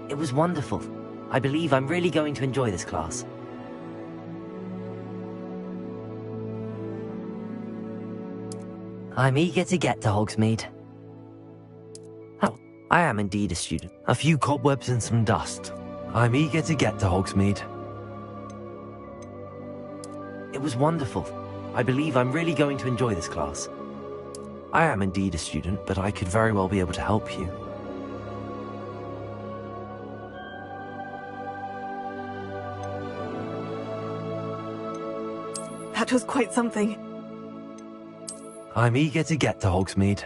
It was wonderful. I believe I'm really going to enjoy this class. I'm eager to get to Hogsmeade. Oh, I am indeed a student. A few cobwebs and some dust. I'm eager to get to Hogsmeade. It was wonderful. I believe I'm really going to enjoy this class. I am indeed a student, but I could very well be able to help you. That was quite something. I'm eager to get to Hogsmeade.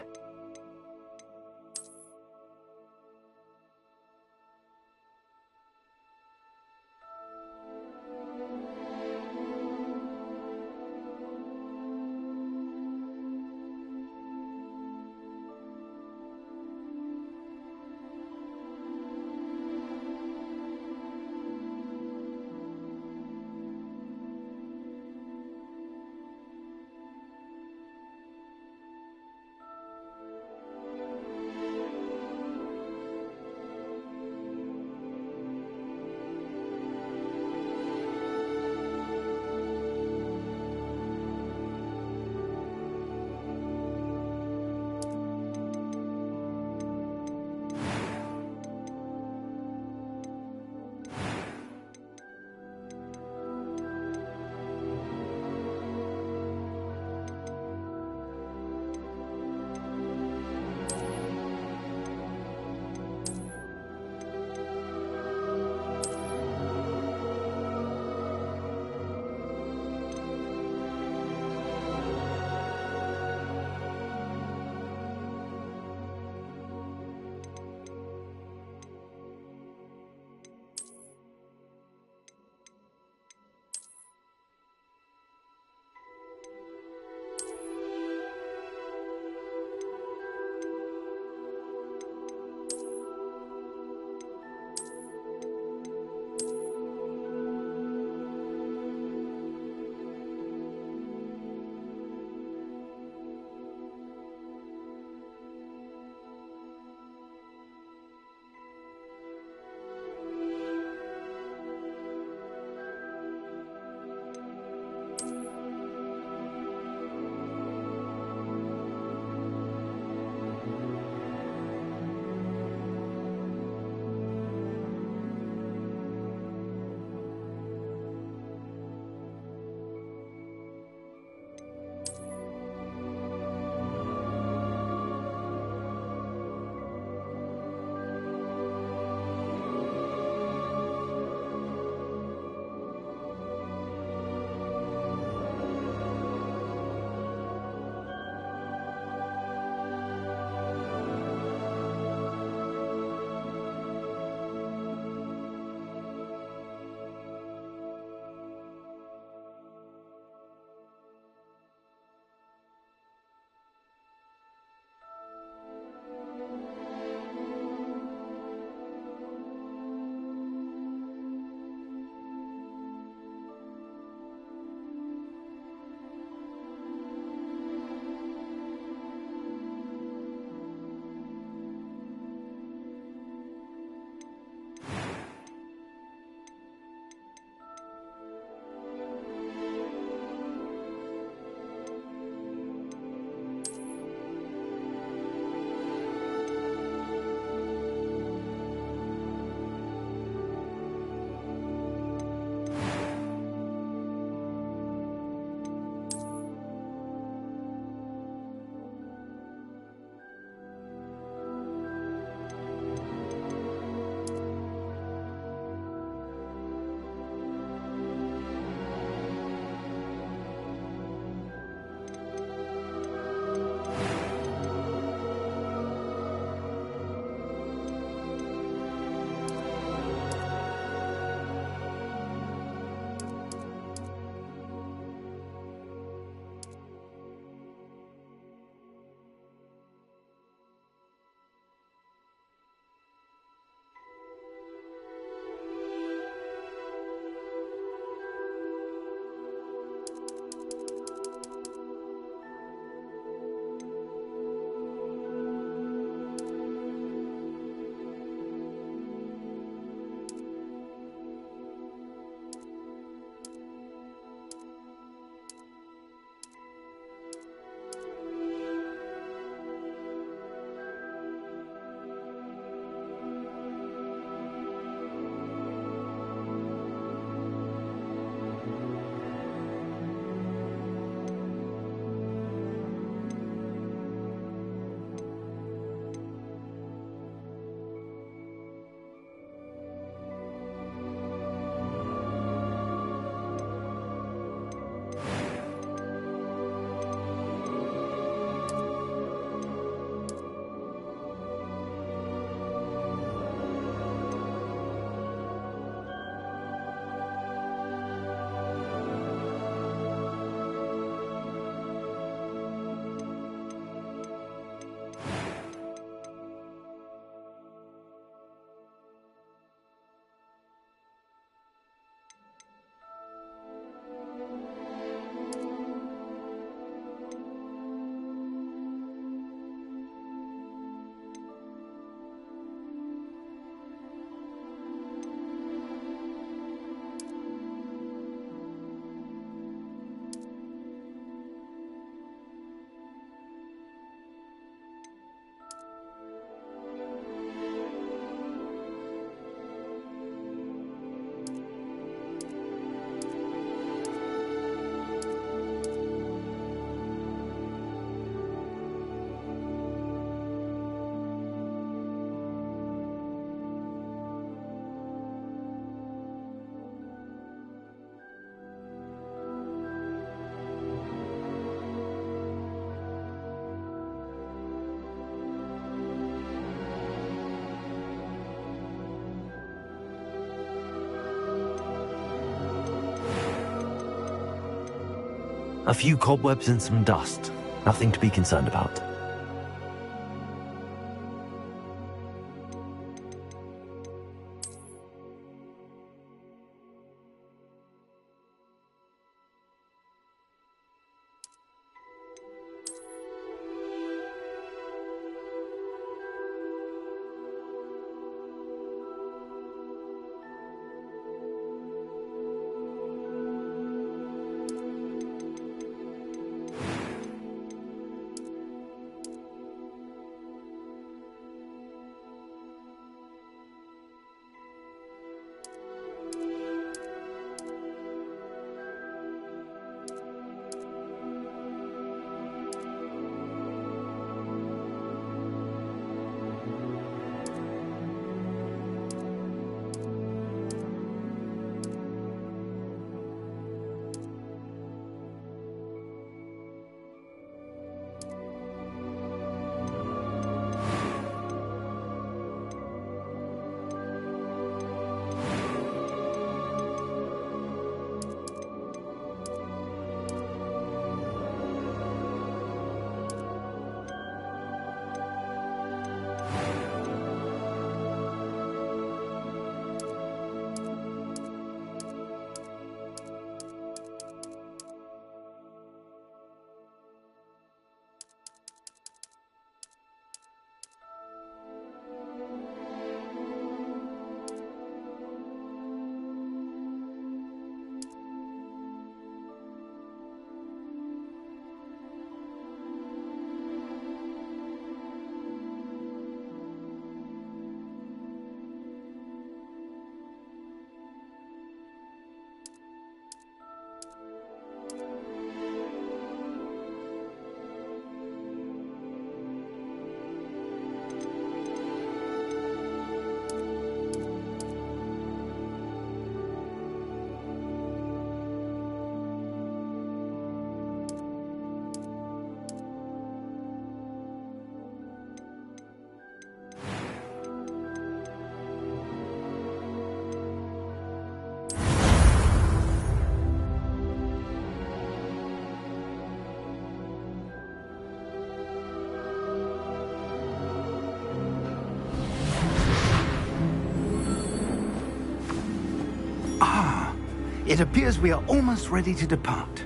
A few cobwebs and some dust. Nothing to be concerned about. It appears we are almost ready to depart.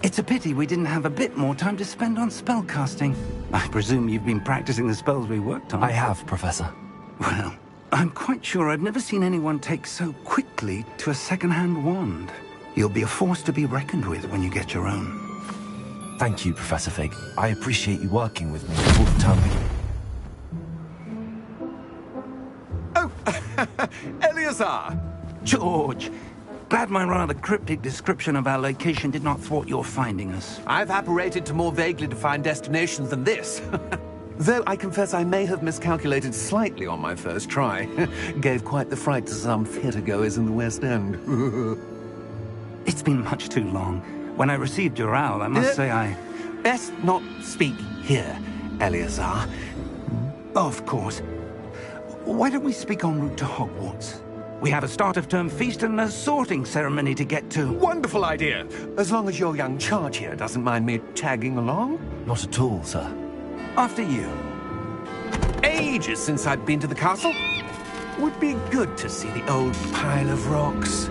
It's a pity we didn't have a bit more time to spend on spellcasting. I presume you've been practicing the spells we worked on. I have, Professor. Well, I'm quite sure I've never seen anyone take so quickly to a second-hand wand. You'll be a force to be reckoned with when you get your own. Thank you, Professor Fig. I appreciate you working with me all the time. Oh, Eleazar! George, glad my rather cryptic description of our location did not thwart your finding us. I've apparated to more vaguely defined destinations than this. Though I confess I may have miscalculated slightly on my first try. Gave quite the fright to some theatre-goers in the West End. It's been much too long. When I received your owl, I must say I... Best not speak here, Eleazar. Of course. Why don't we speak en route to Hogwarts? We have a start-of-term feast and a sorting ceremony to get to. Wonderful idea! As long as your young charge here doesn't mind me tagging along. Not at all, sir. After you. Ages since I'd been to the castle. Would be good to see the old pile of rocks.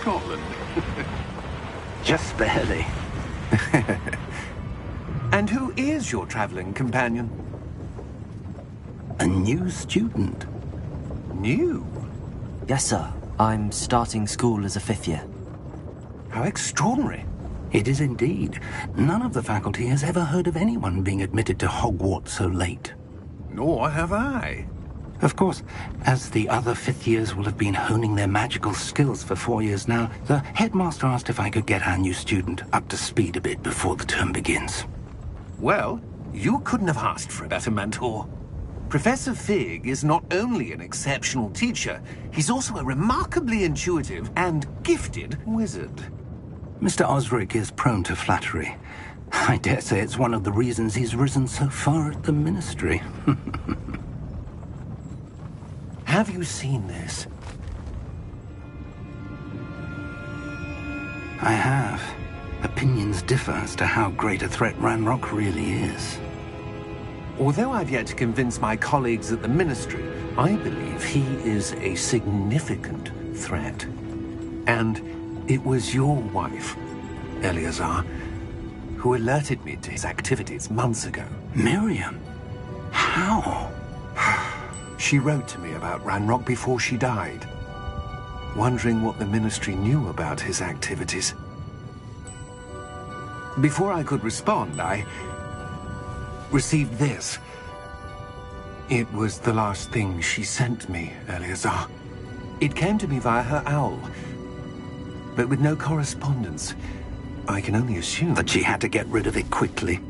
Scotland. Just barely. And who is your traveling companion? A new student. New? Yes, sir. I'm starting school as a 5th year. How extraordinary. It is indeed. None of the faculty has ever heard of anyone being admitted to Hogwarts so late. Nor have I. Of course, as the other 5th years will have been honing their magical skills for 4 years now, the headmaster asked if I could get our new student up to speed a bit before the term begins. Well, you couldn't have asked for a better mentor. Professor Fig is not only an exceptional teacher, he's also a remarkably intuitive and gifted wizard. Mr. Osric is prone to flattery. I dare say it's one of the reasons he's risen so far at the Ministry. Have you seen this? I have. Opinions differ as to how great a threat Ranrock really is. Although I've yet to convince my colleagues at the Ministry, I believe he is a significant threat. And it was your wife, Eleazar, who alerted me to his activities months ago. Miriam? How? She wrote to me about Ranrock before she died, wondering what the Ministry knew about his activities. Before I could respond, I received this. It was the last thing she sent me, Eleazar. It came to me via her owl, but with no correspondence. I can only assume That she had to get rid of it quickly,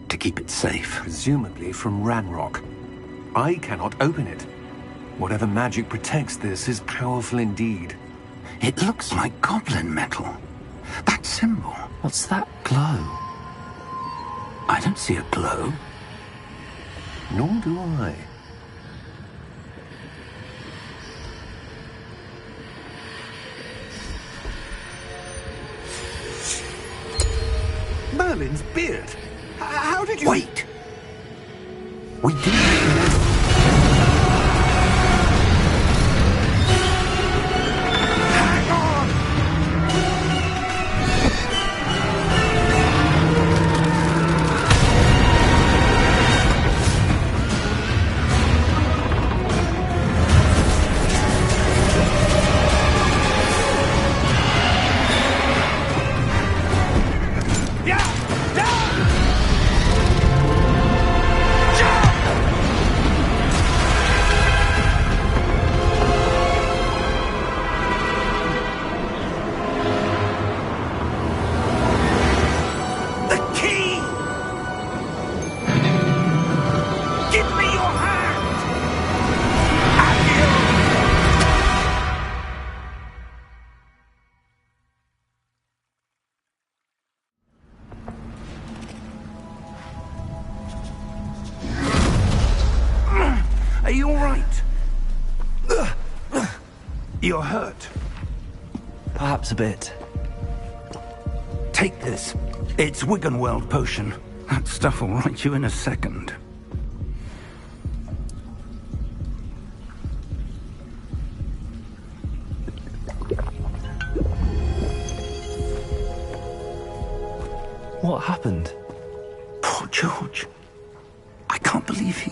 to keep it safe. presumably from Ranrock. I cannot open it. Whatever magic protects this is powerful indeed. It looks like goblin metal. That symbol. What's that glow? I don't see a glow. Nor do I. Merlin's beard. How did you... Wait! We didn't... Hang on! The key! Give me your hand! Are you all right? You're hurt. Perhaps a bit. Take this. It's Wiggenweld potion. That stuff will right you in a second. What happened? Poor George. I can't believe he...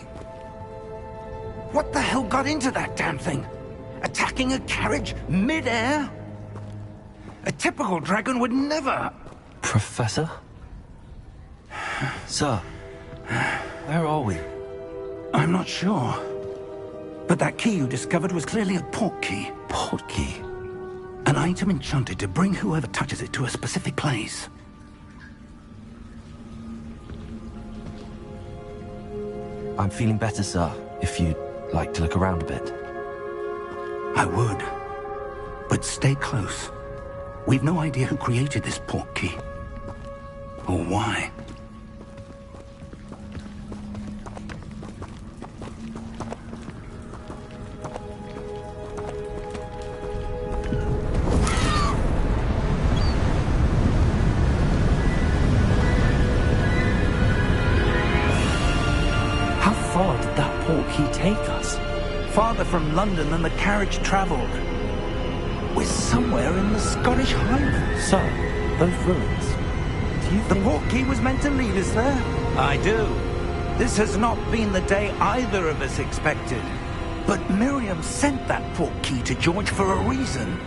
What the hell got into that damn thing? Attacking a carriage mid-air? A typical dragon would never... Professor? Sir, where are we? I'm not sure. But that key you discovered was clearly a port key. Port key? An item enchanted to bring whoever touches it to a specific place. I'm feeling better, sir, if you'd like to look around a bit. I would. But stay close. We've no idea who created this port key. Or why. How far did that port key take us? Farther from London than the carriage traveled. We're somewhere in the Scottish Highlands. Sir, those ruins. Do you The think... portkey was meant to lead us there? I do. This has not been the day either of us expected. But Miriam sent that portkey to George for a reason.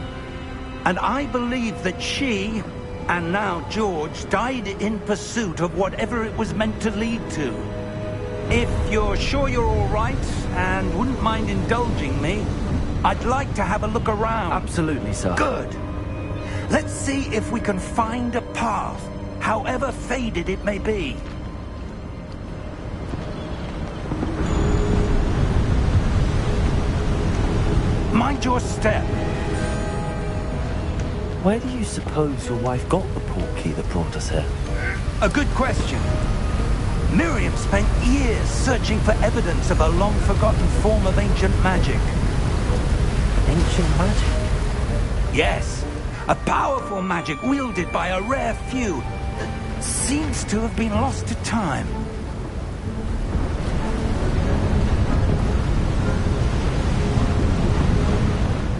And I believe that she, and now George, died in pursuit of whatever it was meant to lead to. If you're sure you're all right, and wouldn't mind indulging me, I'd like to have a look around. Absolutely, sir. Good. Let's see if we can find a path, however faded it may be. Mind your step. Where do you suppose your wife got the portkey that brought us here? A good question. Miriam spent years searching for evidence of a long-forgotten form of ancient magic. Ancient magic? Yes, a powerful magic wielded by a rare few that seems to have been lost to time.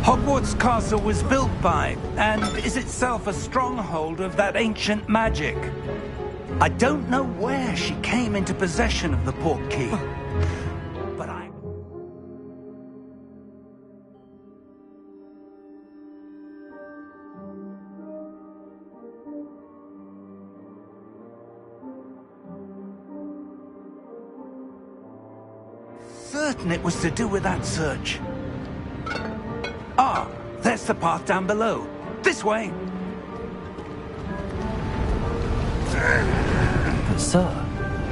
Hogwarts Castle was built by, and is itself a stronghold of that ancient magic. I don't know where she came into possession of the portkey, but I... certain it was to do with that search. Ah, there's the path down below. This way. But sir,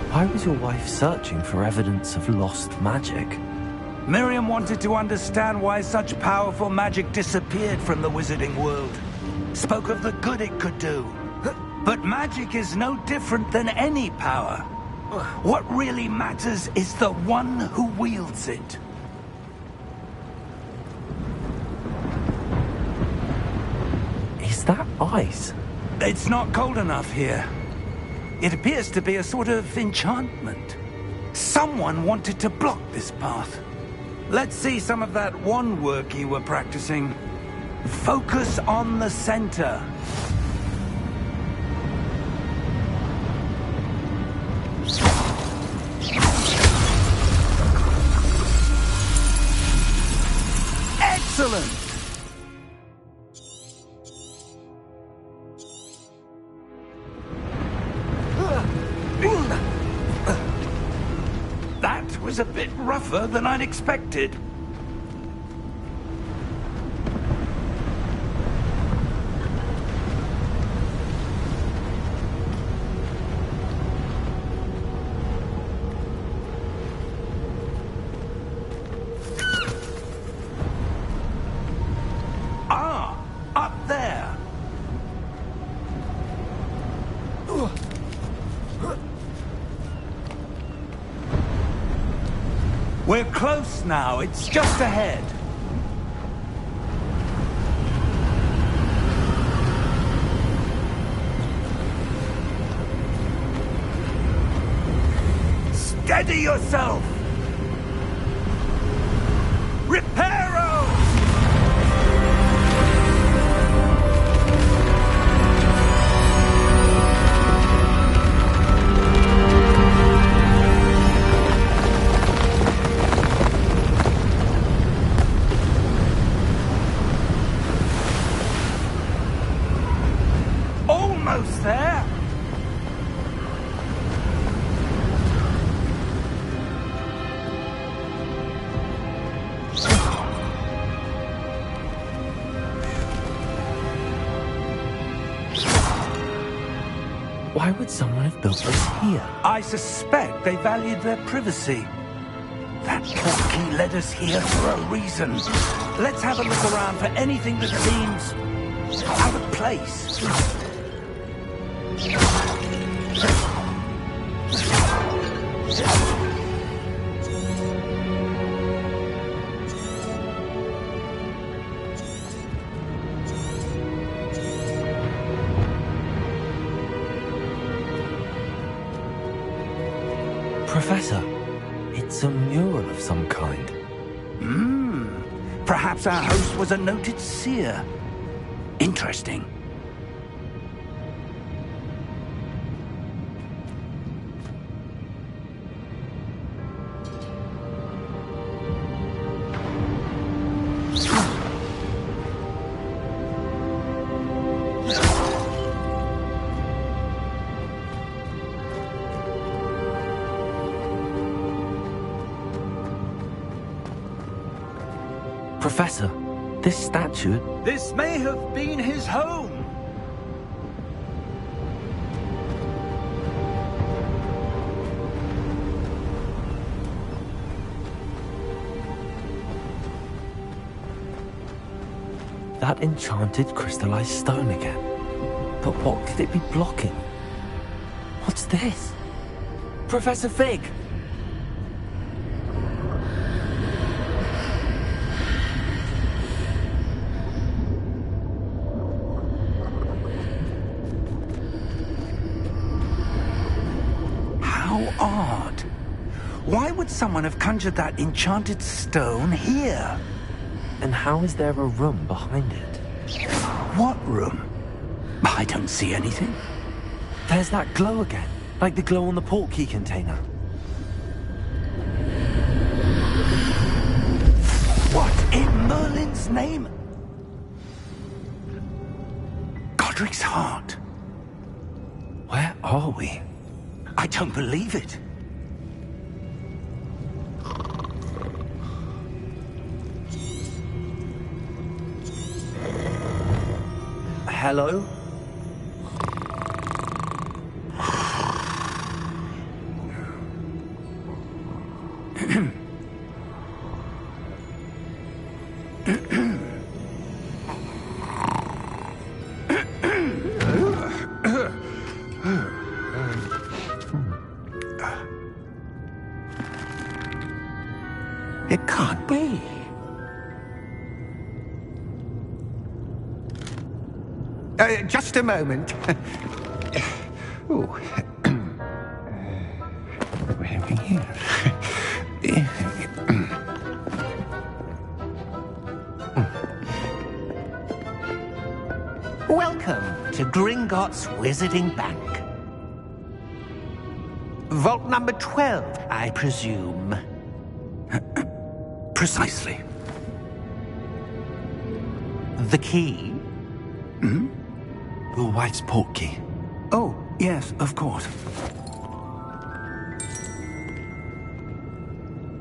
why was your wife searching for evidence of lost magic? Miriam wanted to understand why such powerful magic disappeared from the wizarding world. Spoke of the good it could do. But magic is no different than any power. What really matters is the one who wields it. Is that ice? It's not cold enough here. It appears to be a sort of enchantment. Someone wanted to block this path. Let's see some of that wand work you were practicing. Focus on the center. Excellent! That was a bit rougher than I'd expected. Ah, up there. We're close now. It's just ahead. Steady yourself! Reparo! Almost there! Why would someone have built this here? I suspect they valued their privacy. That portkey led us here for a reason. Let's have a look around for anything that seems out of place. Professor, it's a mural of some kind. Perhaps our host was a noted seer. Interesting. Professor, this statue... This may have been his home. That enchanted crystallized stone again. But what could it be blocking? What's this? Professor Fig! How odd. Why would someone have conjured that enchanted stone here? And how is there a room behind it? What room? I don't see anything. There's that glow again, like the glow on the portkey container. What in Merlin's name? Godric's heart. Where are we? I don't believe it. Hello? It can't be. Just a moment. Ooh. Welcome to Gringotts Wizarding Bank. Vault number 12, I presume. Precisely. The key? Hmm? Your wife's portkey. Oh, yes, of course.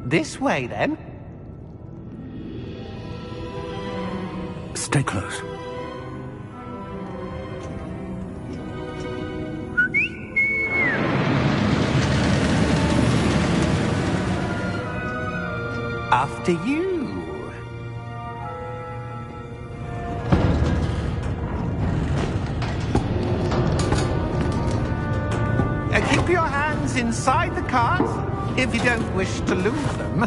This way, then. Stay close. After you. Keep your hands inside the cart if you don't wish to lose them.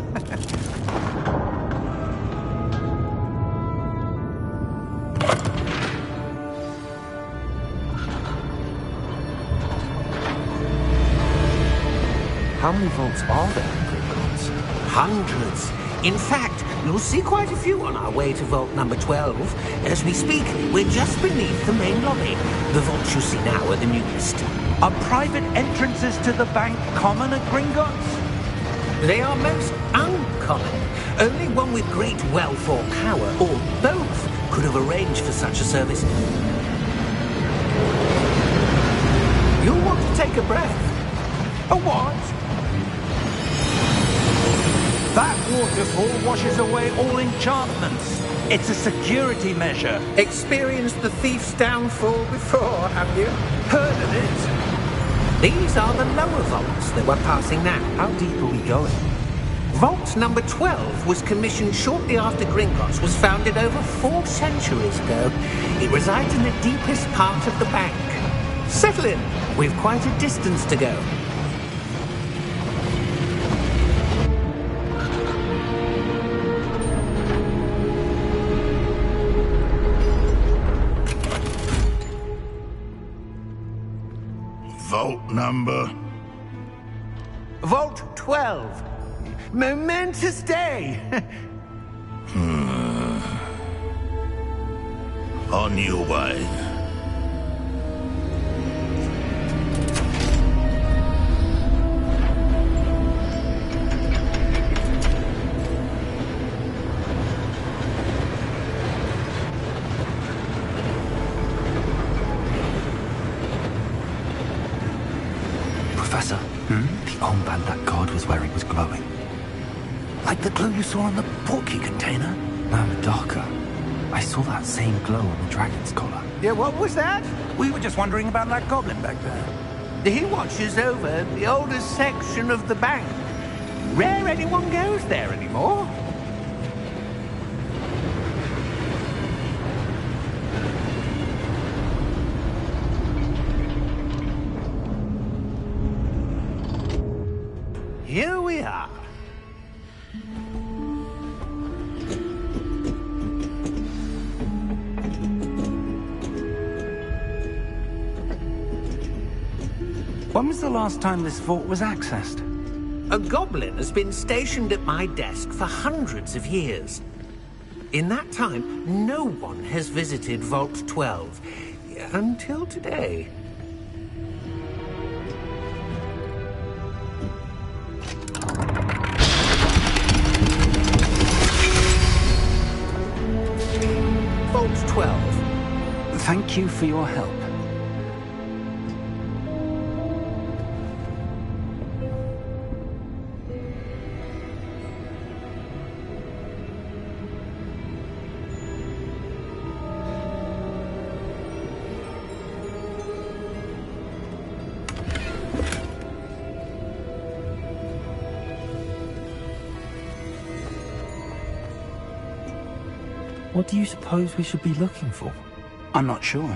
How many vaults are there in Gringotts? Hundreds. In fact, you'll see quite a few on our way to vault number 12. As we speak, we're just beneath the main lobby. The vaults you see now are the newest. Are private entrances to the bank common at Gringotts? They are most uncommon. Only one with great wealth or power, or both, could have arranged for such a service. You'll want to take a breath. A what? That waterfall washes away all enchantments. It's a security measure. Experienced the thief's downfall before, have you? Heard of it? These are the lower vaults that we're passing now. How deep are we going? Vault number 12 was commissioned shortly after Gringotts was founded over 4 centuries ago. It resides in the deepest part of the bank. Settle in. We've quite a distance to go. Vault number? Vault 12. Momentous day. On your way. Professor, the armband that guard was wearing was glowing. Like the glue you saw on the portkey container? No, darker. I saw that same glow on the dragon's collar. Yeah, what was that? We were just wondering about that goblin back there. He watches over the oldest section of the bank. Rare anyone goes there anymore. Here we are. When was the last time this vault was accessed? A goblin has been stationed at my desk for hundreds of years. In that time, no one has visited Vault 12. Until today. Vault 12. Thank you for your help. What do you suppose we should be looking for? I'm not sure.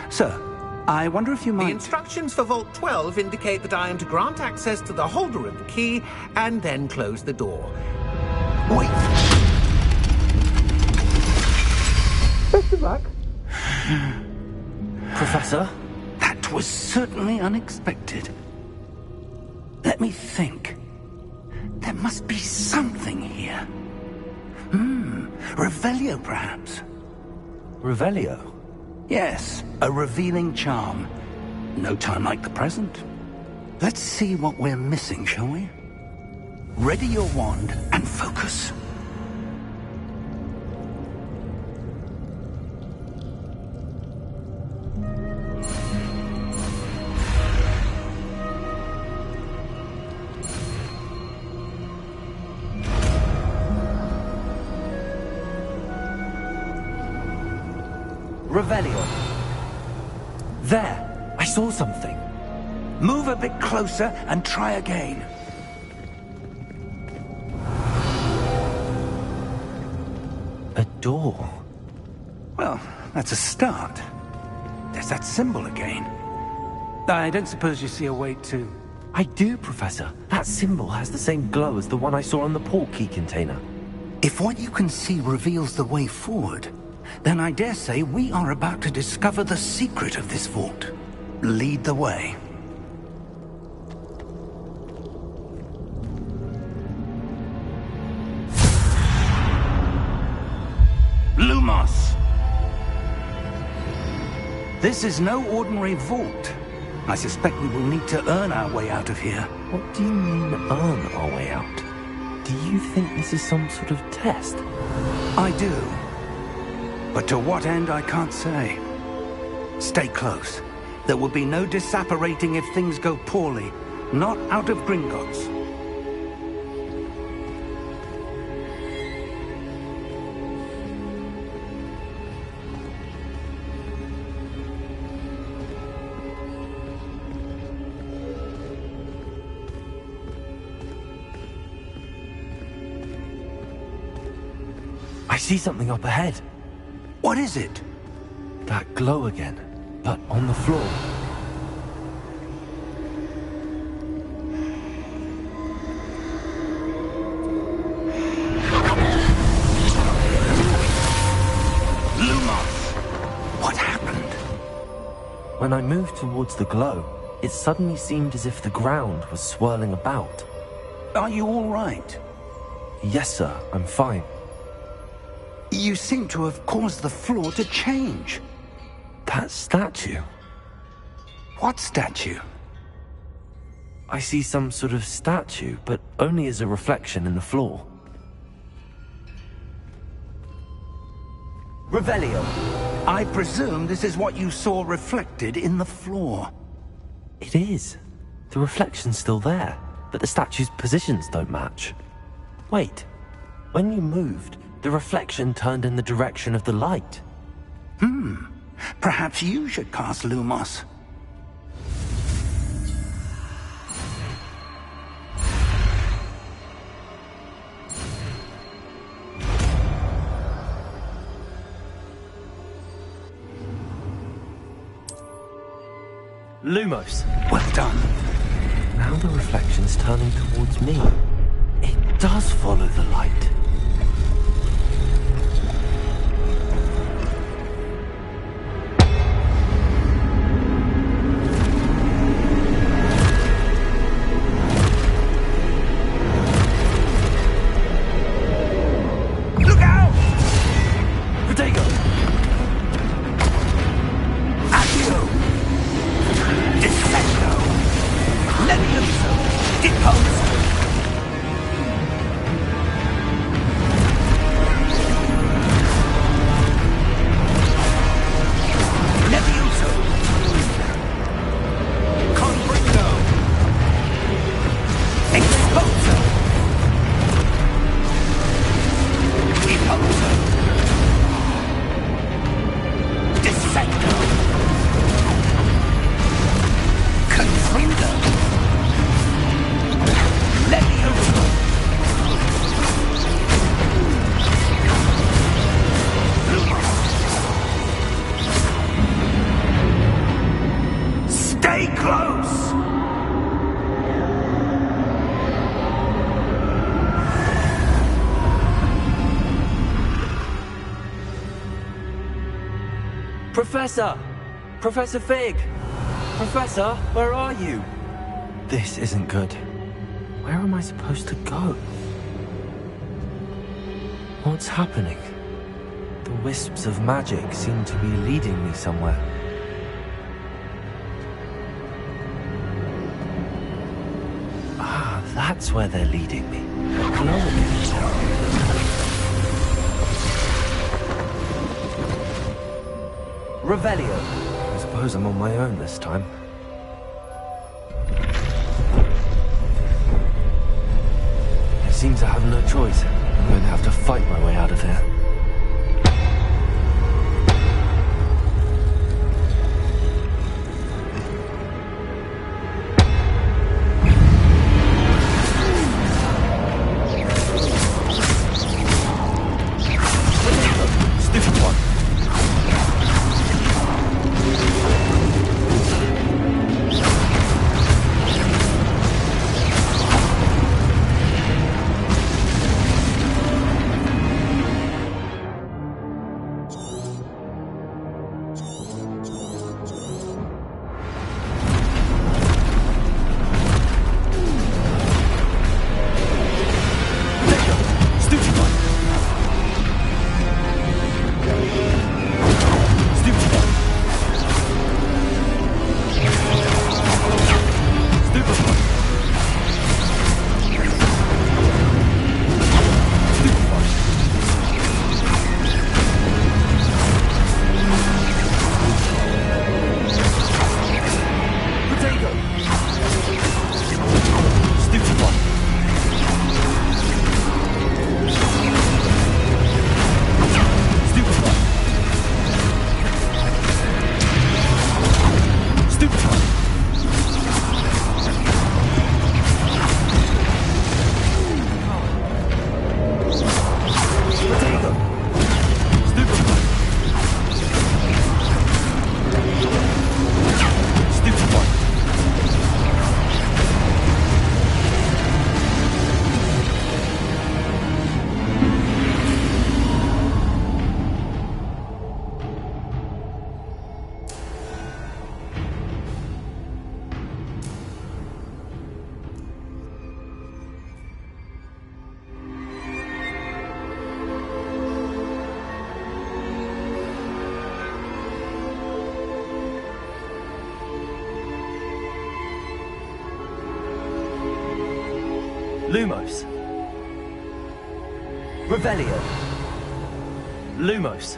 Sir, I wonder if you might... The instructions for Vault 12 indicate that I am to grant access to the holder of the key and then close the door. Wait! Best of luck. Professor? That was certainly unexpected. Let me think. There must be something here. Revelio, perhaps? Revelio? Yes, a revealing charm. No time like the present. Let's see what we're missing, shall we? Ready your wand and focus. Revelio. There! I saw something. Move a bit closer and try again. A door. Well, that's a start. There's that symbol again. I don't suppose you see a way to... I do, Professor. That symbol has the same glow as the one I saw on the portkey container. If what you can see reveals the way forward, then I dare say we are about to discover the secret of this vault. Lead the way. Lumos! This is no ordinary vault. I suspect we will need to earn our way out of here. What do you mean, earn our way out? Do you think this is some sort of test? I do. But to what end, I can't say. Stay close. There will be no disapparating if things go poorly. Not out of Gringotts. I see something up ahead. What is it? That glow again, but on the floor. Lumos! What happened? When I moved towards the glow, it suddenly seemed as if the ground was swirling about. Are you all right? Yes, sir, I'm fine. You seem to have caused the floor to change. That statue. What statue? I see some sort of statue, but only as a reflection in the floor. Revelio, I presume this is what you saw reflected in the floor. It is. The reflection's still there, but the statue's positions don't match. Wait, when you moved, the reflection turned in the direction of the light. Perhaps you should cast Lumos. Lumos. Well done. Now the reflection's turning towards me. It does follow the light. Look out! Protego! Accio! Defendo! Levioso! Deposo! Levioso! Confringo! Exposo! Deposo! Defendo! Confringo! Levioso! Stay close! Professor! Professor Fig! Professor, where are you? This isn't good. Where am I supposed to go? What's happening? The wisps of magic seem to be leading me somewhere. Ah, that's where they're leading me. Hello again. Revelio. I suppose I'm on my own this time. It seems I have no choice. I'm going to have to fight my way out of here. Stupid one. Lumos. Revelio. Lumos.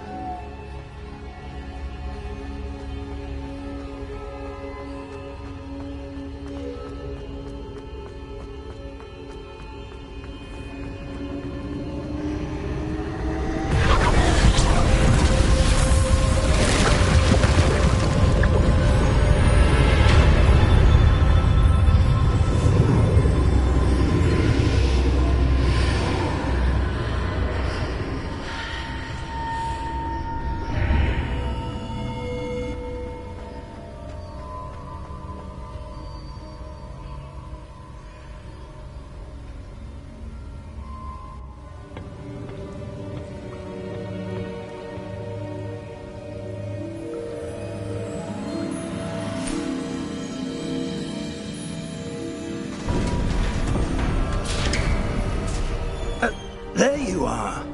There you are.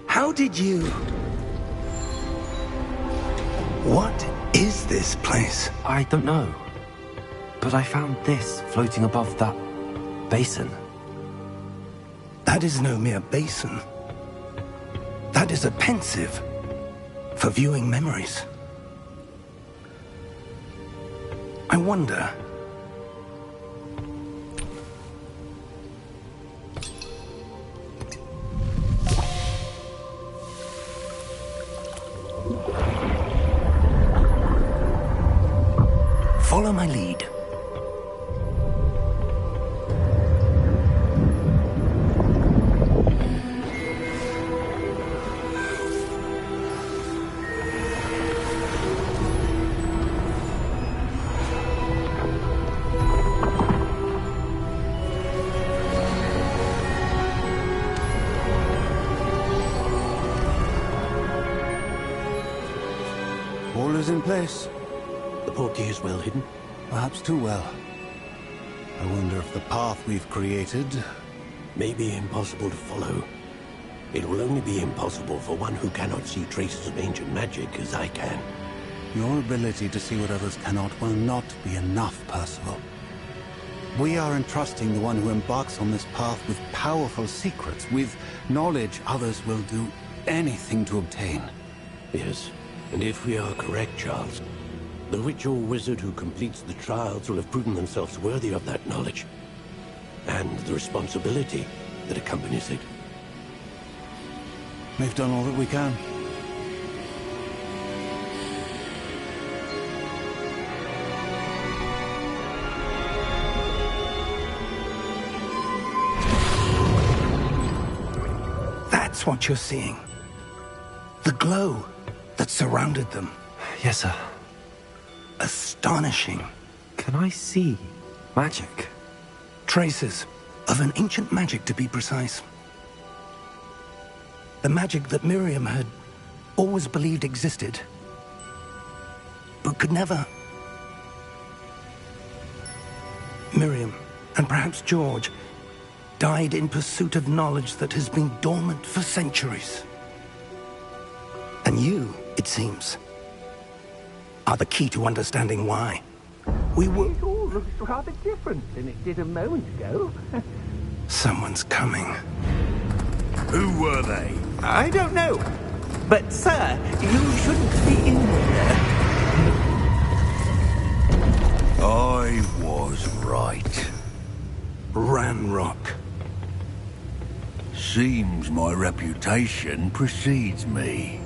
How did you... What is this place? I don't know. But I found this floating above that basin. That is no mere basin. That is a pensive for viewing memories. I wonder... Follow my lead. All is in place. The portkey is well hidden. Perhaps too well. I wonder if the path we've created... May be impossible to follow. It will only be impossible for one who cannot see traces of ancient magic as I can. Your ability to see what others cannot will not be enough, Percival. We are entrusting the one who embarks on this path with powerful secrets, with knowledge others will do anything to obtain. Yes, and if we are correct, Charles, the witch or wizard who completes the trials will have proven themselves worthy of that knowledge, and the responsibility that accompanies it. We've done all that we can. That's what you're seeing. The glow that surrounded them. Yes, sir. Astonishing. Can I see magic? Traces of an ancient magic, to be precise. The magic that Miriam had always believed existed, but could never. Miriam, and perhaps George, died in pursuit of knowledge that has been dormant for centuries. And you, it seems, are the key to understanding why. We were... It all looks rather different than it did a moment ago. Someone's coming. Who were they? I don't know. But, sir, you shouldn't be in there. I was right. Ranrock. Seems my reputation precedes me.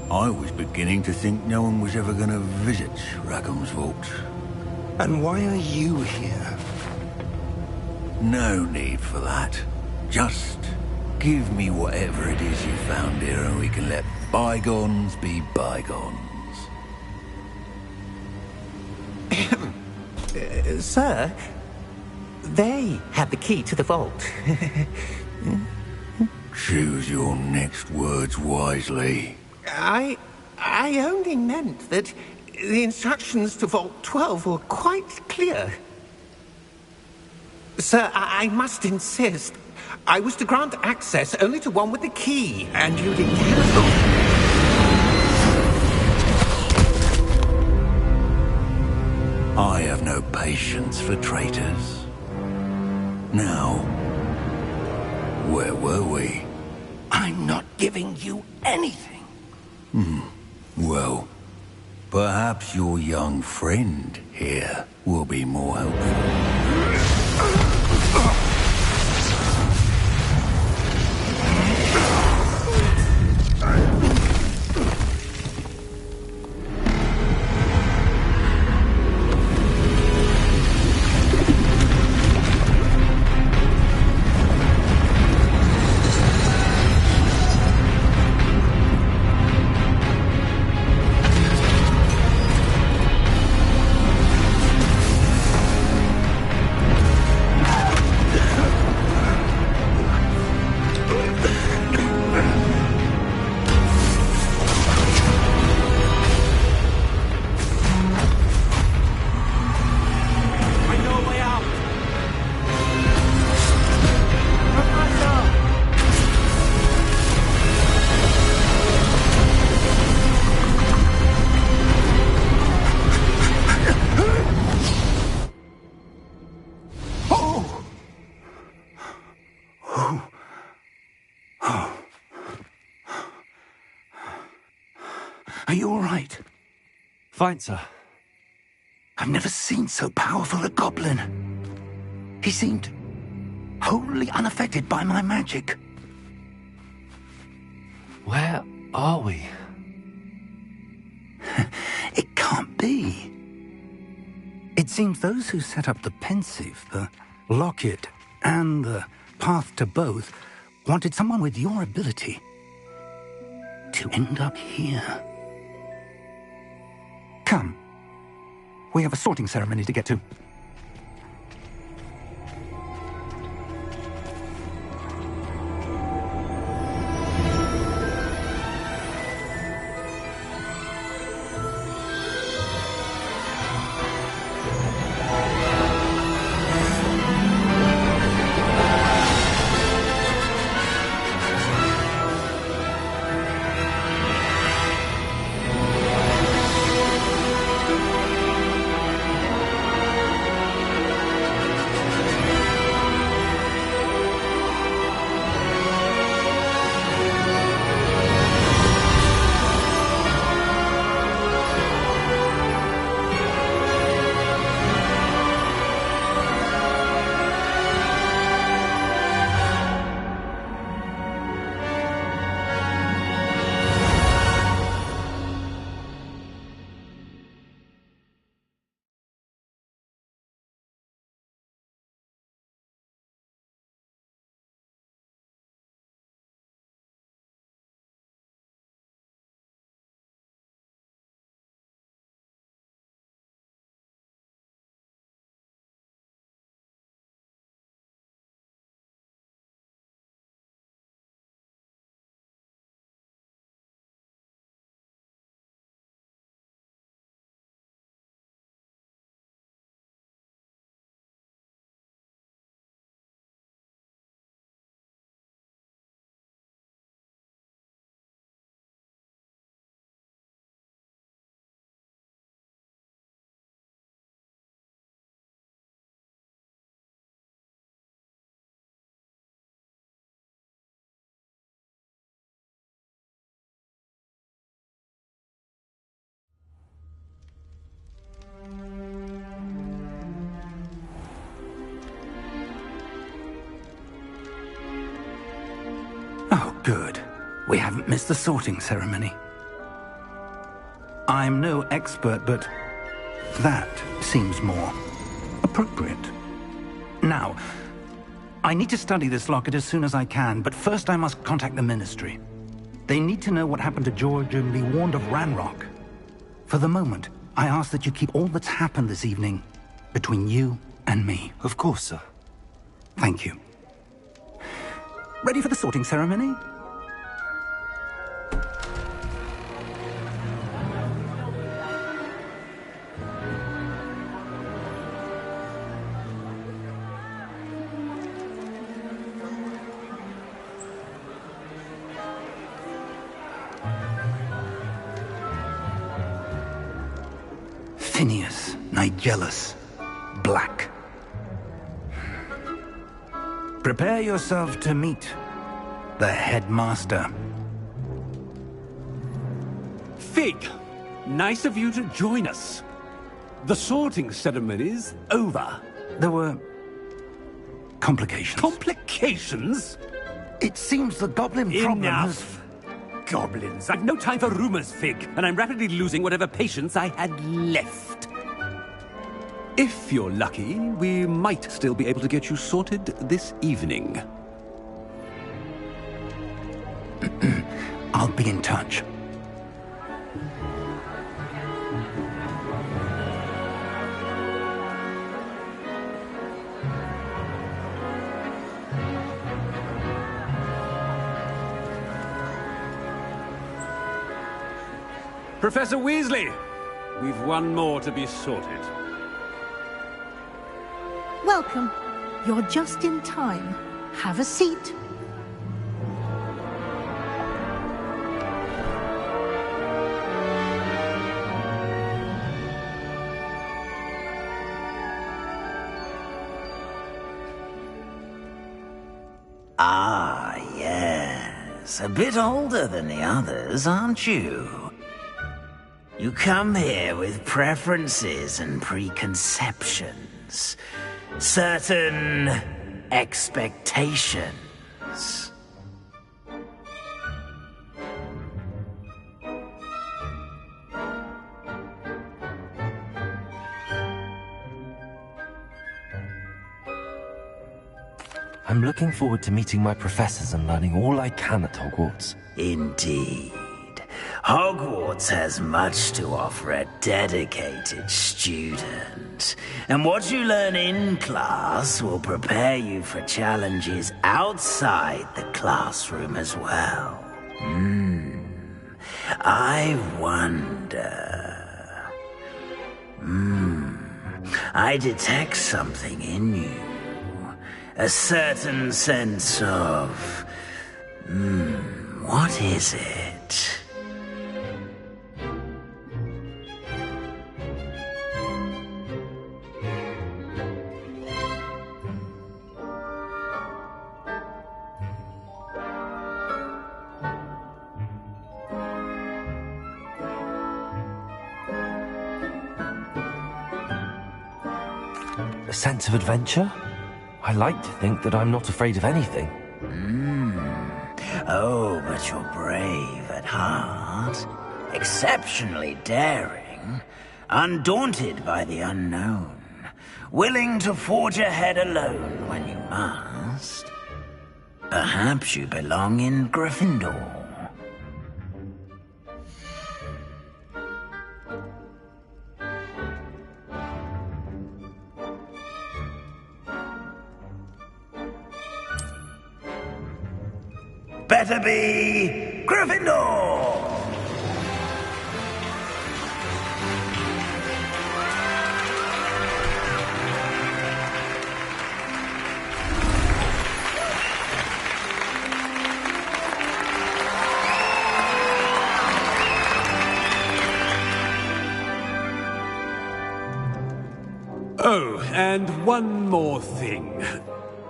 I was beginning to think no one was ever going to visit Rackham's vault. And why are you here? No need for that. Just give me whatever it is you found here and we can let bygones be bygones. Sir, they had the key to the vault. Choose your next words wisely. I only meant that the instructions to Vault 12 were quite clear. Sir, I must insist. I was to grant access only to one with the key, and you didn't cancel. I have no patience for traitors. Now, where were we? I'm not giving you anything. Well, perhaps your young friend here will be more helpful. Are you all right? Fine, sir. I've never seen so powerful a goblin. He seemed wholly unaffected by my magic. Where are we? It can't be. It seems those who set up the pensive, the locket, and the path to both wanted someone with your ability to end up here. Come. We have a sorting ceremony to get to. Oh, good. We haven't missed the sorting ceremony. I'm no expert, but that seems more appropriate. Now, I need to study this locket as soon as I can, but first I must contact the Ministry. They need to know what happened to George and be warned of Ranrock. For the moment, I ask that you keep all that's happened this evening between you and me. Of course, sir. Thank you. Ready for the sorting ceremony? Phineas, Nigellus, Black. Prepare yourself to meet the headmaster. Fig, nice of you to join us. The sorting ceremony's over. There were complications. Complications? It seems the goblin problem has... Enough! Goblins. I've no time for rumors, Fig, and I'm rapidly losing whatever patience I had left. If you're lucky, we might still be able to get you sorted this evening. I'll be in touch. Professor Weasley, we've one more to be sorted. Welcome. You're just in time. Have a seat. Ah, yes. A bit older than the others, aren't you? You come here with preferences and preconceptions. Certain expectations. I'm looking forward to meeting my professors and learning all I can at Hogwarts. Indeed. Hogwarts has much to offer a dedicated student. And what you learn in class will prepare you for challenges outside the classroom as well. I wonder... I detect something in you. A certain sense of... what is it? A sense of adventure? I like to think that I'm not afraid of anything. Oh, but you're brave at heart. Exceptionally daring. Undaunted by the unknown. Willing to forge ahead alone when you must. Perhaps you belong in Gryffindor. Better be Gryffindor! Oh, and one more thing.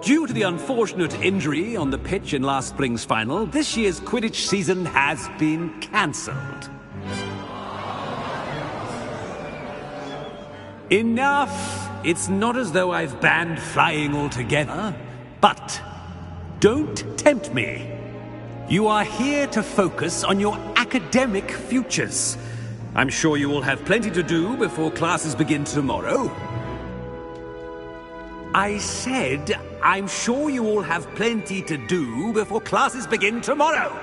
Due to the unfortunate injury on the pitch in last spring's final, this year's Quidditch season has been cancelled. Enough! It's not as though I've banned flying altogether, but don't tempt me. You are here to focus on your academic futures. I'm sure you will have plenty to do before classes begin tomorrow. I said, I'm sure you all have plenty to do before classes begin tomorrow.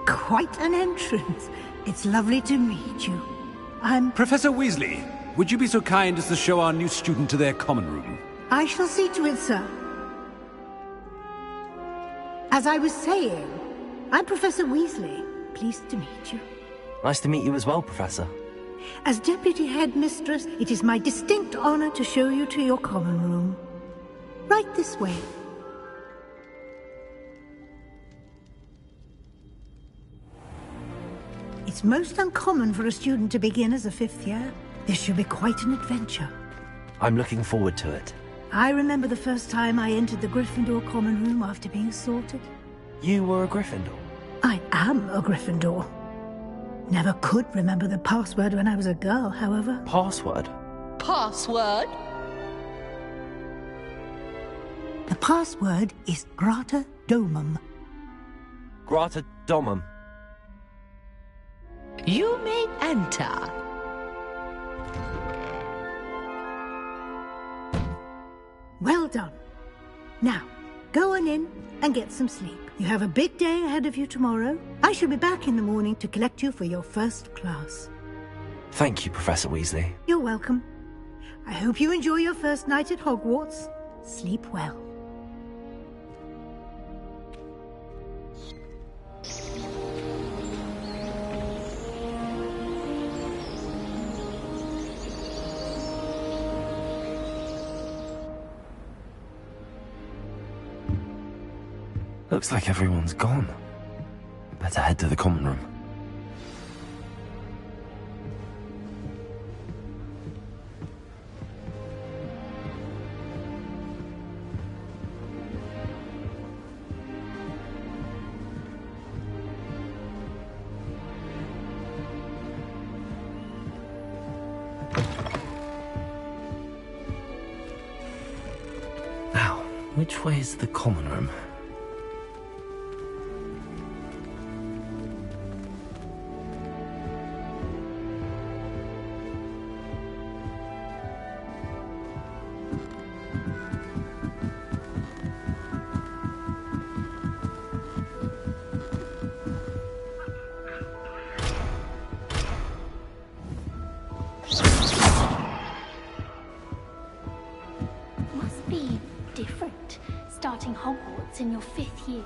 Quite an entrance. It's lovely to meet you. I'm... Professor Weasley, would you be so kind as to show our new student to their common room? I shall see to it, sir. As I was saying, I'm Professor Weasley. Pleased to meet you. Nice to meet you as well, Professor. As Deputy Headmistress, it is my distinct honor to show you to your common room. Right this way. It's most uncommon for a student to begin as a fifth year. This should be quite an adventure. I'm looking forward to it. I remember the first time I entered the Gryffindor common room after being sorted. You were a Gryffindor? I am a Gryffindor. Never could remember the password when I was a girl, however. Password? Password? The password is Grata Domum. Grata Domum. You may enter. Well done. Now, go on in and get some sleep. You have a big day ahead of you tomorrow. I shall be back in the morning to collect you for your first class. Thank you, Professor Weasley. You're welcome. I hope you enjoy your first night at Hogwarts. Sleep well. Looks like everyone's gone. Better head to the common room. Now, which way is the common room? Starting Hogwarts in your 5th year.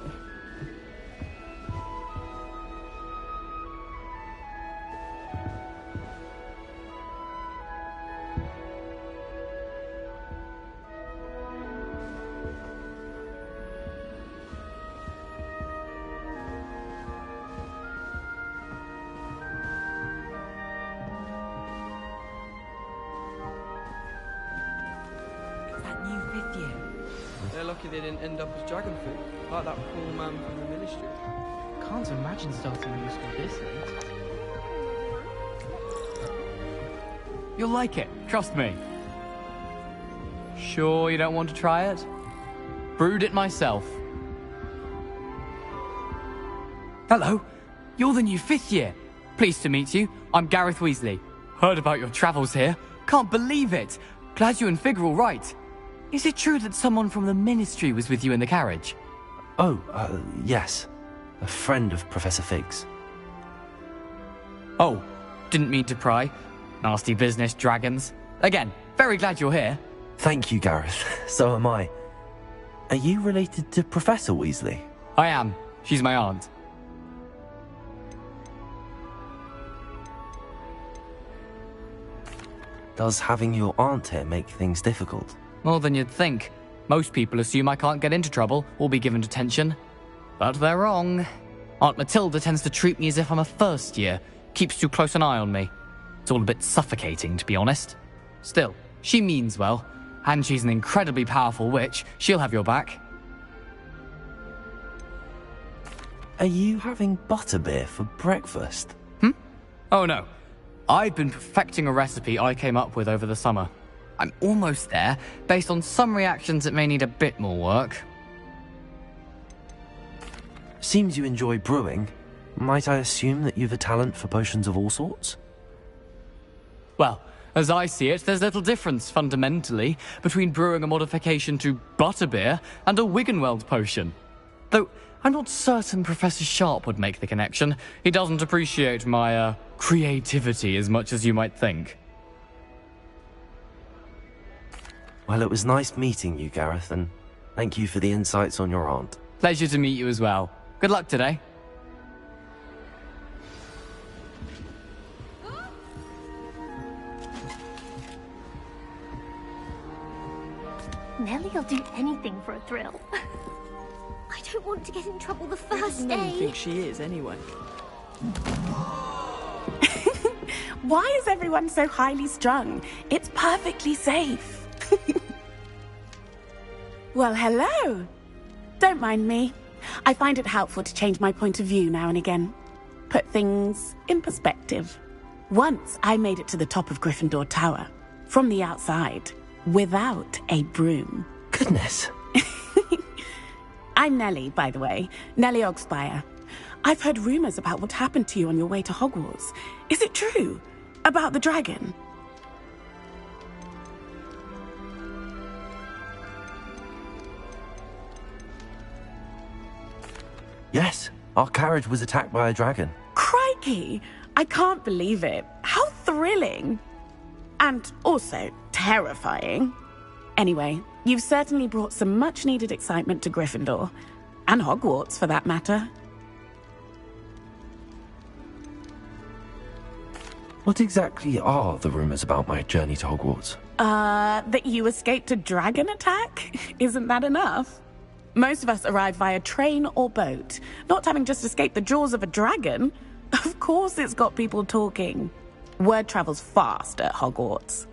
That new 5th year. They're lucky they didn't end up as dragon food, like that poor man from the ministry. Can't imagine starting a new school this late. You'll like it, trust me. Sure you don't want to try it? Brewed it myself. Hello, you're the new 5th year. Pleased to meet you. I'm Gareth Weasley. Heard about your travels here. Can't believe it. Glad you and Fig are all right. Is it true that someone from the Ministry was with you in the carriage? Oh, yes. A friend of Professor Fig's. Oh, didn't mean to pry. Nasty business, dragons. Again, very glad you're here. Thank you, Gareth. So am I. Are you related to Professor Weasley? I am. She's my aunt. Does having your aunt here make things difficult? More than you'd think. Most people assume I can't get into trouble or be given detention. But they're wrong. Aunt Matilda tends to treat me as if I'm a first year. Keeps too close an eye on me. It's all a bit suffocating, to be honest. Still, she means well. And she's an incredibly powerful witch. She'll have your back. Are you having butterbeer for breakfast? Oh no. I've been perfecting a recipe I came up with over the summer. I'm almost there, based on some reactions that may need a bit more work. Seems you enjoy brewing. Might I assume that you've a talent for potions of all sorts? Well, as I see it, there's little difference, fundamentally, between brewing a modification to butterbeer and a Wiggenweld potion. Though, I'm not certain Professor Sharp would make the connection. He doesn't appreciate my, creativity as much as you might think. Well, it was nice meeting you, Gareth, and thank you for the insights on your aunt. Pleasure to meet you as well. Good luck today. Nellie'll do anything for a thrill. I don't want to get in trouble the first Who day. does Nellie think she is, anyway? Why is everyone so highly strung? It's perfectly safe. Well, hello. Don't mind me. I find it helpful to change my point of view now and again. Put things in perspective. Once I made it to the top of Gryffindor Tower, from the outside, without a broom. Goodness. I'm Nellie, by the way. Nellie Ogspire. I've heard rumors about what happened to you on your way to Hogwarts. Is it true? About the dragon? Yes, our carriage was attacked by a dragon. Crikey! I can't believe it. How thrilling! And also terrifying. Anyway, you've certainly brought some much-needed excitement to Gryffindor. And Hogwarts, for that matter. What exactly are the rumors about my journey to Hogwarts? That you escaped a dragon attack? Isn't that enough? Most of us arrive via train or boat, not having just escaped the jaws of a dragon. Of course it's got people talking. Word travels fast at Hogwarts.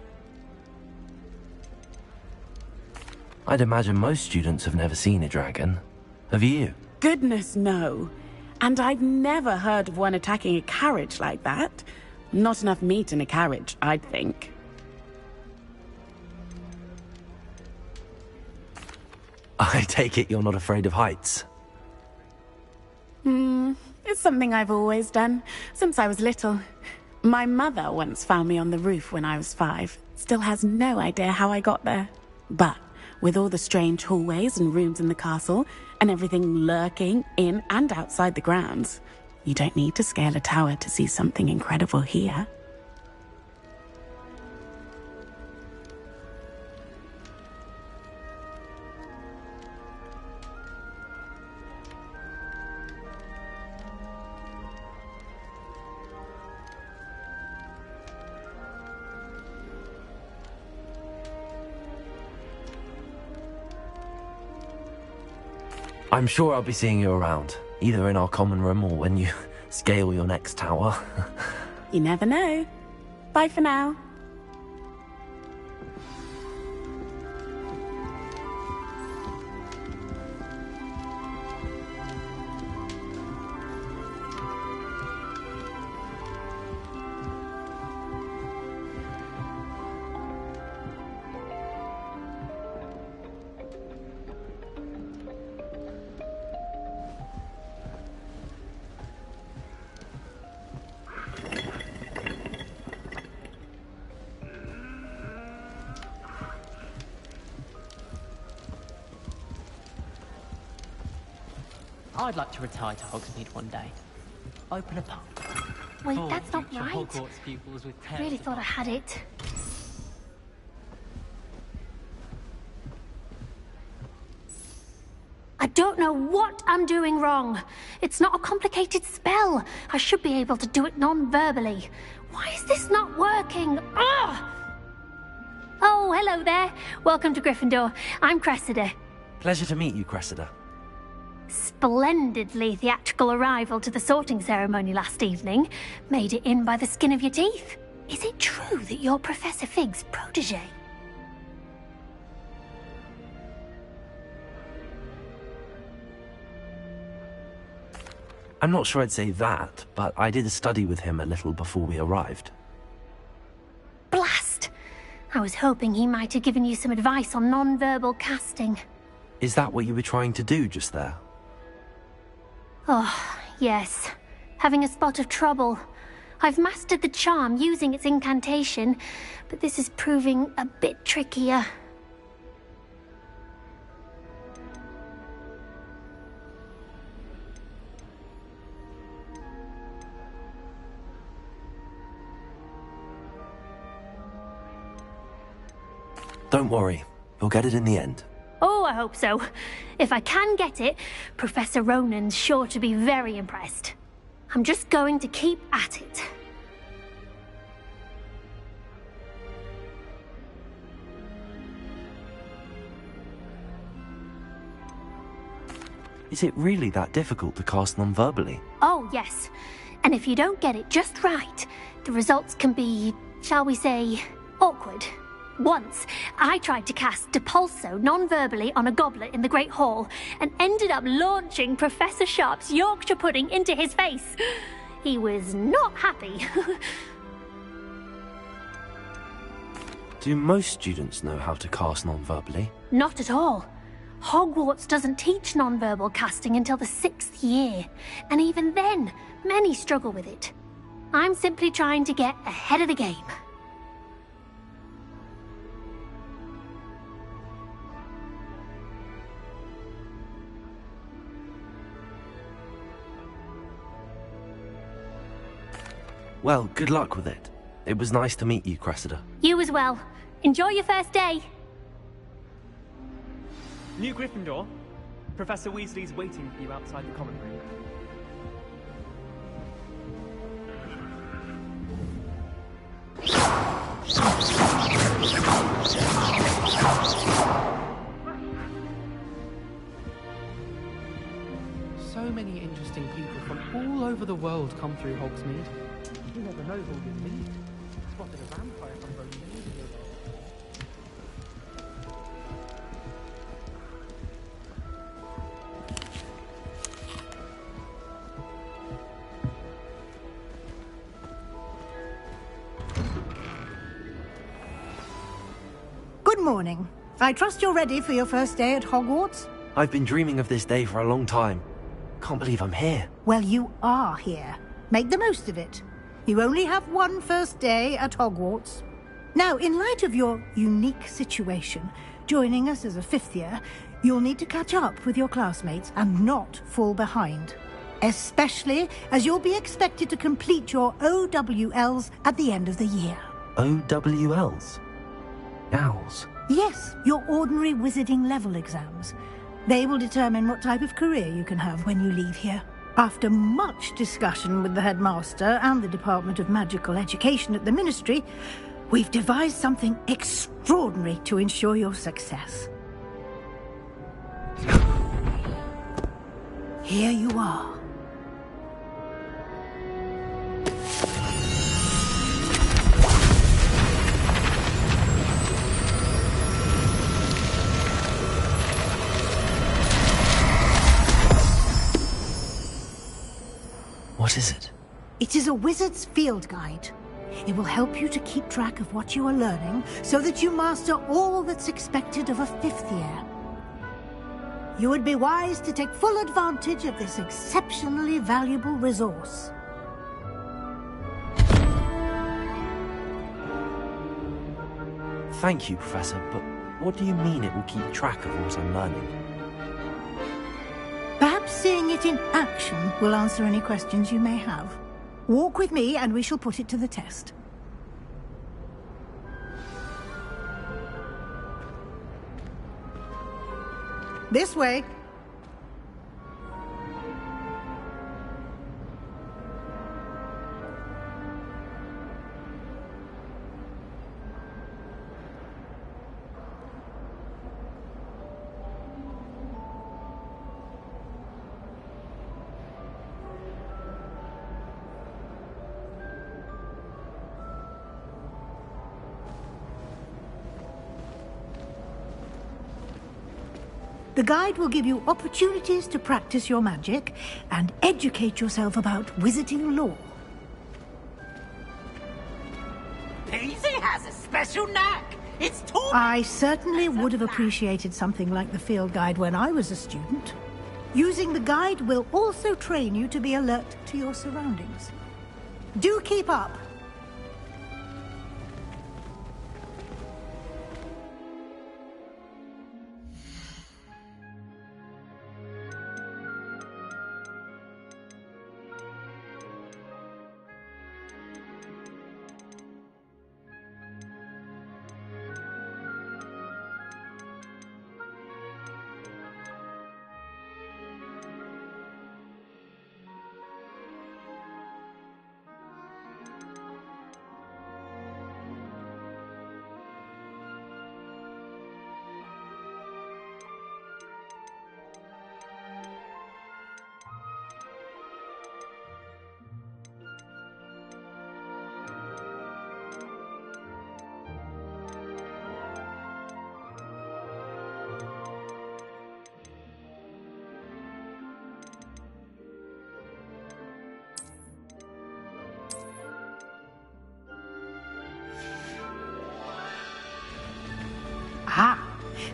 I'd imagine most students have never seen a dragon. Have you? Goodness, no. And I've never heard of one attacking a carriage like that. Not enough meat in a carriage, I'd think. I take it you're not afraid of heights. It's something I've always done, since I was little. My mother once found me on the roof when I was 5. Still has no idea how I got there. But with all the strange hallways and rooms in the castle, and everything lurking in and outside the grounds, you don't need to scale a tower to see something incredible here. I'm sure I'll be seeing you around, either in our common room or when you scale your next tower. You never know. Bye for now. I'd like to retire to Hogsmeade one day. Open a pub. Wait, Full that's not future right. Hogwarts pupils with I really thought I had it. I don't know what I'm doing wrong. It's not a complicated spell. I should be able to do it non-verbally. Why is this not working? Ugh! Oh, hello there. Welcome to Gryffindor. I'm Cressida. Pleasure to meet you, Cressida. Splendidly theatrical arrival to the sorting ceremony last evening. Made it in by the skin of your teeth. Is it true that you're Professor Fig's protege? I'm not sure I'd say that, but I did study with him a little before we arrived. Blast! I was hoping he might have given you some advice on non-verbal casting. Is that what you were trying to do just there? Oh, yes. Having a spot of trouble. I've mastered the charm using its incantation, but this is proving a bit trickier. Don't worry, you'll get it in the end. Oh, I hope so. If I can get it, Professor Ronan's sure to be very impressed. I'm just going to keep at it. Is it really that difficult to cast non-verbally? Oh, yes. And if you don't get it just right, The results can be, shall we say, awkward. Once, I tried to cast Depulso non-verbally on a goblet in the Great Hall and ended up launching Professor Sharp's Yorkshire pudding into his face. He was not happy. Do most students know how to cast non-verbally? Not at all. Hogwarts doesn't teach non-verbal casting until the 6th year, and even then, many struggle with it. I'm simply trying to get ahead of the game. Well, good luck with it. It was nice to meet you, Cressida. You as well. Enjoy your first day. New Gryffindor. Professor Weasley's waiting for you outside the common room. So many interesting people from all over the world come through Hogsmeade. You never know who'll be me. Spotted a vampire from Romania. Good morning. I trust you're ready for your first day at Hogwarts? I've been dreaming of this day for a long time. Can't believe I'm here. Well, you are here. Make the most of it. You only have one first day at Hogwarts. Now, in light of your unique situation, joining us as a 5th year, you'll need to catch up with your classmates and not fall behind. Especially as you'll be expected to complete your OWLs at the end of the year. OWLs? Owls? Yes, your ordinary wizarding level exams. They will determine what type of career you can have when you leave here. After much discussion with the headmaster and the Department of Magical Education at the Ministry, we've devised something extraordinary to ensure your success. Here you are. What is it? It is a wizard's field guide. It will help you to keep track of what you are learning so that you master all that's expected of a 5th year. You would be wise to take full advantage of this exceptionally valuable resource. Thank you, Professor, but what do you mean it will keep track of what I'm learning? Perhaps seeing it in action will answer any questions you may have. Walk with me and we shall put it to the test. This way. The guide will give you opportunities to practice your magic and educate yourself about wizarding lore. Paisley has a special knack. It's taught. I certainly would have appreciated something like the field guide when I was a student. Using the guide will also train you to be alert to your surroundings. Do keep up.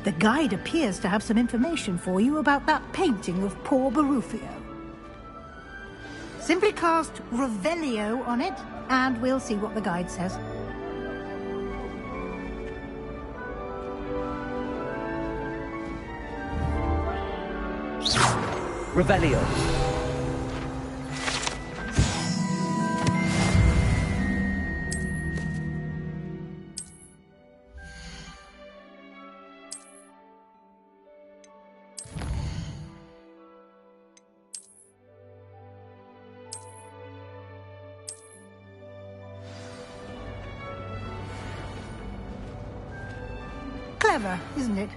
The guide appears to have some information for you about that painting of poor Barufio. Simply cast Revelio on it, and we'll see what the guide says. Revelio. Clever, isn't it?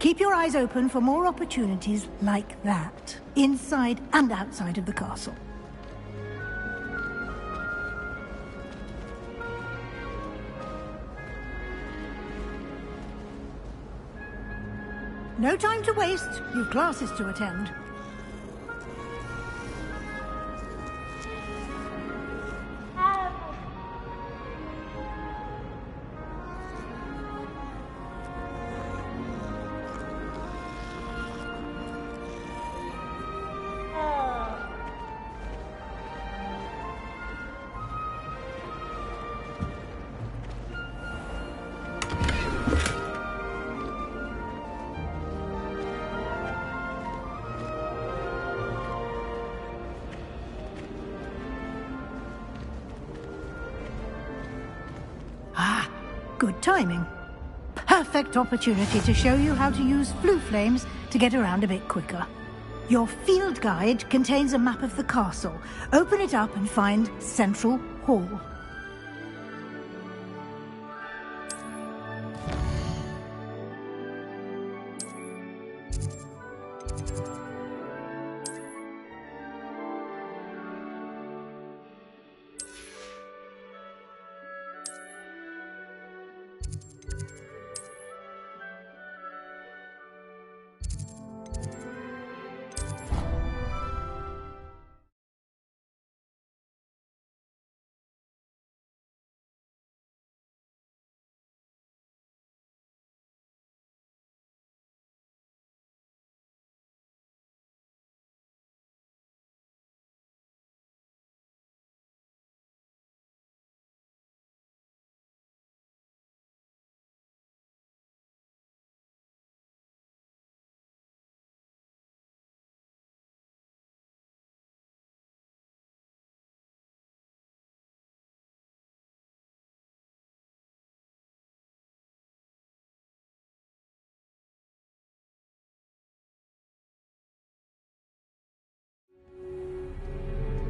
Keep your eyes open for more opportunities like that, inside and outside of the castle. No time to waste. You've classes to attend. Good timing. Perfect opportunity to show you how to use flue flames to get around a bit quicker. Your field guide contains a map of the castle. Open it up and find Central Hall.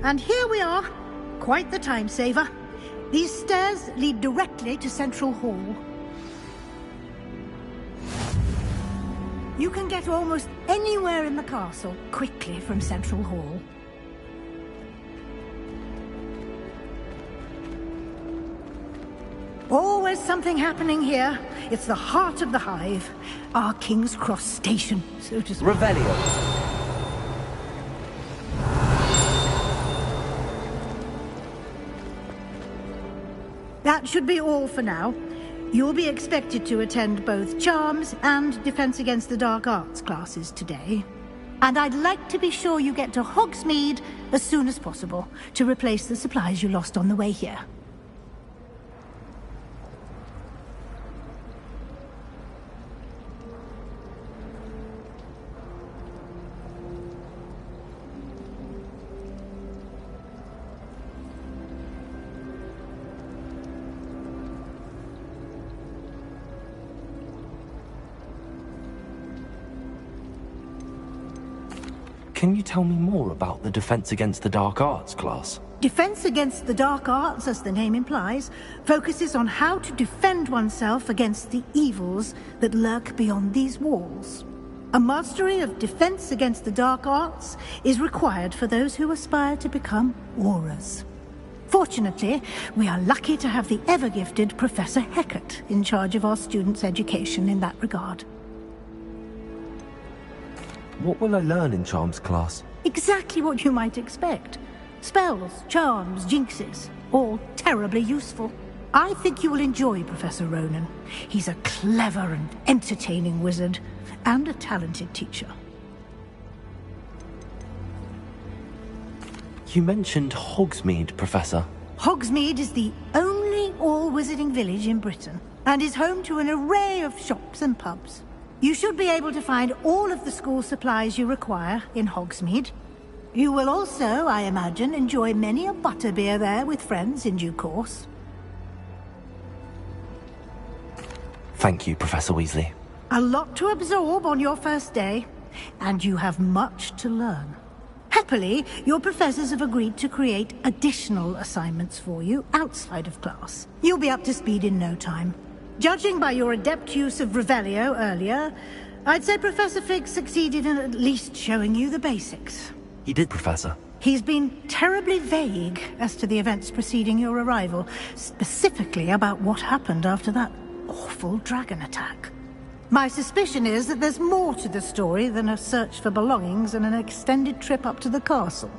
And here we are. Quite the time saver. These stairs lead directly to Central Hall. You can get almost anywhere in the castle quickly from Central Hall. Always something happening here. It's the heart of the hive. Our King's Cross station, so to speak. Revelio. That should be all for now. You'll be expected to attend both Charms and Defense Against the Dark Arts classes today. And I'd like to be sure you get to Hogsmeade as soon as possible to replace the supplies you lost on the way here. Can you tell me more about the Defense Against the Dark Arts class? Defense Against the Dark Arts, as the name implies, focuses on how to defend oneself against the evils that lurk beyond these walls. A mastery of Defense Against the Dark Arts is required for those who aspire to become Aurors. Fortunately, we are lucky to have the ever-gifted Professor Hecat in charge of our students' education in that regard. What will I learn in Charms class? Exactly what you might expect. Spells, charms, jinxes, all terribly useful. I think you will enjoy Professor Ronan. He's a clever and entertaining wizard, and a talented teacher. You mentioned Hogsmeade, Professor. Hogsmeade is the only all-wizarding village in Britain, and is home to an array of shops and pubs. You should be able to find all of the school supplies you require in Hogsmeade. You will also, I imagine, enjoy many a butterbeer there with friends in due course. Thank you, Professor Weasley. A lot to absorb on your first day, and you have much to learn. Happily, your professors have agreed to create additional assignments for you outside of class. You'll be up to speed in no time. Judging by your adept use of Revelio earlier, I'd say Professor Fig succeeded in at least showing you the basics. He did, Professor. He's been terribly vague as to the events preceding your arrival, specifically about what happened after that awful dragon attack. My suspicion is that there's more to the story than a search for belongings and an extended trip up to the castle.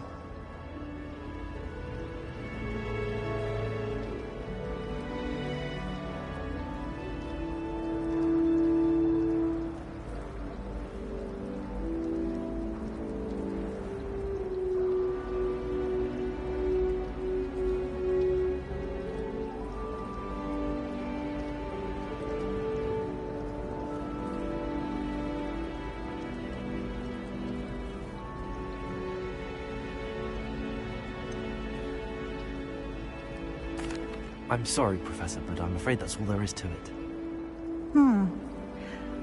I'm sorry, Professor, but I'm afraid that's all there is to it.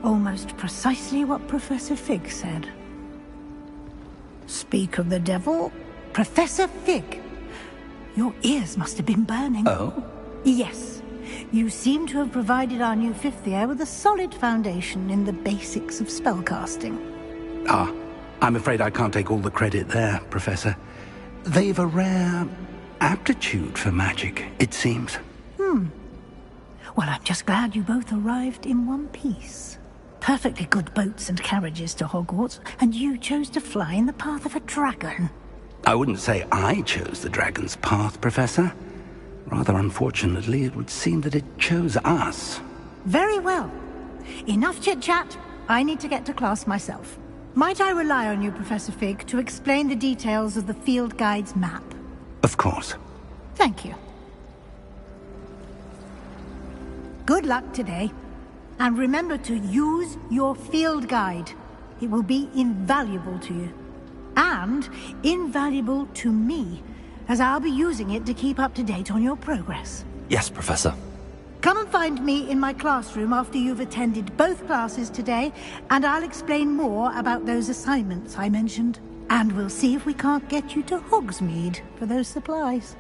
Almost precisely what Professor Fig said. Speak of the devil, Professor Fig. Your ears must have been burning. Oh? Yes. You seem to have provided our new fifth year with a solid foundation in the basics of spellcasting. Ah, I'm afraid I can't take all the credit there, Professor. They've a rare aptitude for magic, it seems. Well, I'm just glad you both arrived in one piece. Perfectly good boats and carriages to Hogwarts, and you chose to fly in the path of a dragon. I wouldn't say I chose the dragon's path, Professor. Rather unfortunately, it would seem that it chose us. Very well. Enough chit-chat. I need to get to class myself. Might I rely on you, Professor Fig, to explain the details of the field guide's map? Of course. Thank you. Good luck today. And remember to use your field guide. It will be invaluable to you. And invaluable to me, as I'll be using it to keep up to date on your progress. Yes, Professor. Come and find me in my classroom after you've attended both classes today, and I'll explain more about those assignments I mentioned. And we'll see if we can't get you to Hogsmeade for those supplies.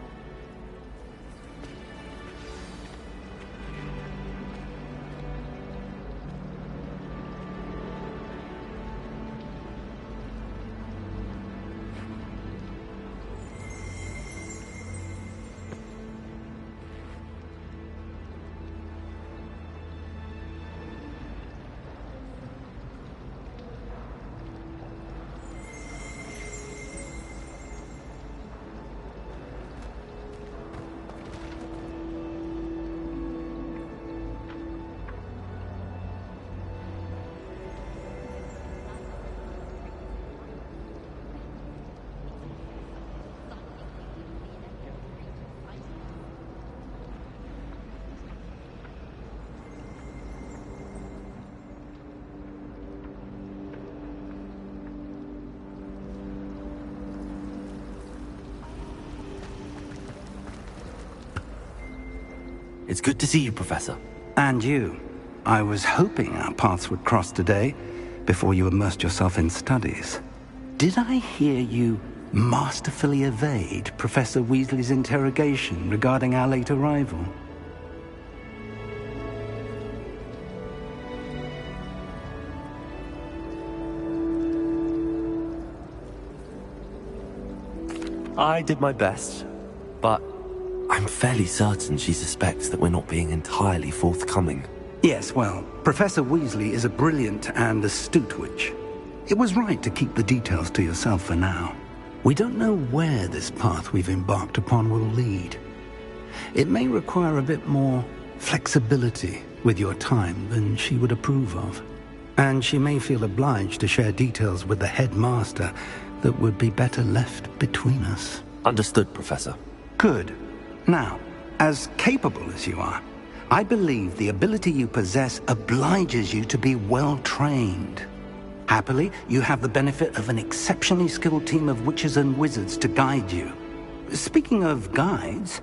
It's good to see you, Professor. And you. I was hoping our paths would cross today, before you immersed yourself in studies. Did I hear you masterfully evade Professor Weasley's interrogation regarding our late arrival? I did my best, but I'm fairly certain she suspects that we're not being entirely forthcoming. Yes, well, Professor Weasley is a brilliant and astute witch. It was right to keep the details to yourself for now. We don't know where this path we've embarked upon will lead. it may require a bit more flexibility with your time than she would approve of. And she may feel obliged to share details with the headmaster that would be better left between us. Understood, Professor. Good. Now, as capable as you are, I believe the ability you possess obliges you to be well trained. Happily, you have the benefit of an exceptionally skilled team of witches and wizards to guide you. Speaking of guides,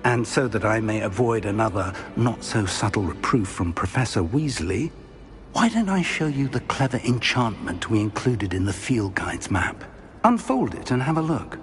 and so that I may avoid another not-so-subtle reproof from Professor Weasley, why don't I show you the clever enchantment we included in the field guide's map? Unfold it and have a look.